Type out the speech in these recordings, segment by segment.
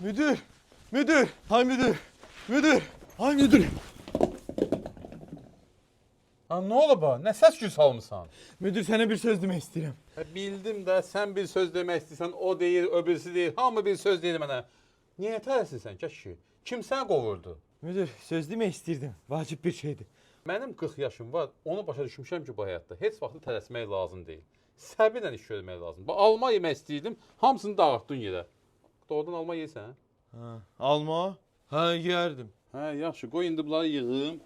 Müdür, müdür, hay müdür, müdür, hay müdür. Ha, ne olub ha? Nə səs-küy salmısan? Müdür, sənə bir söz demək istəyirəm. Bildim də, sən bir söz demək istəyirsən, o deyir, öbürsü deyir, hamı bir söz deyir mənə. Niyə tələsirsən kişi? Kim səni qovurdu? Müdür, söz demək istəyirdim. Vacib bir şeydir. Mənim 40 yaşım var, onu başa düşmüşəm ki, bu həyatda heç vaxt tələsmək lazım deyil. Səbirlə iş görmək lazım. Bax, alma yemək istəyirdim, hamısını dağıtdın yerə. Doğrudan alma yeyirsən? Ha, alma? Ha, yeyərdim. Hə, yaxşı, qoy indi bunları yığım,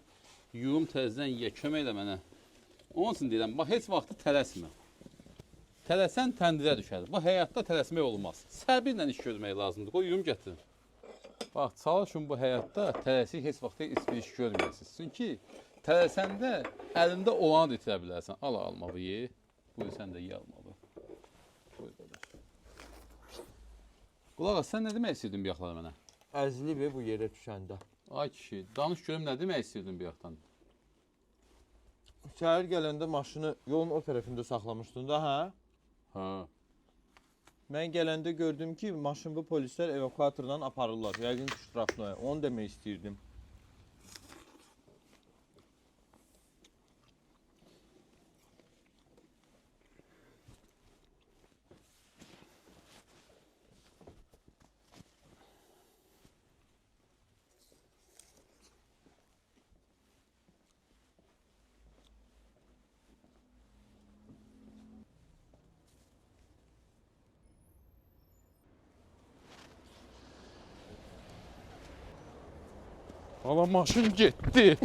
yuyum təzədən ye, kömək elə mənə. Onun üçün deyirəm, bax, heç vaxtı tələsmə. Tələsən təndirə düşər. Bu həyatda tələsmək olmaz. Səbirlə iş görmək lazımdır. Qoy yuyum gətirin. Bax, çalışın bu həyatda tələsik heç vaxt heç bir iş görməyəsiniz. Çünki tələsəndə əlində olanı da itirə bilərsən. Al almalı ye. Buyur, sən də ye almalı. Buyur, qardaş. Qulaq as, sən nə demək istəyirdin bir yaxlara mənə? Əzli bu yerə düşəndə. Ay kişi, danış görüm nə demək istəyirdin bir yaxdan? Şəhər gələndə maşını yolun o tərəfində saxlamışdın da, hə? Hə. Mən gələndə gördüm ki, maşını bu polislər evakuatordan aparırlar. Yəqin ki, ştraflıya. Onu demək istəyirdim. Valla maşın getdi.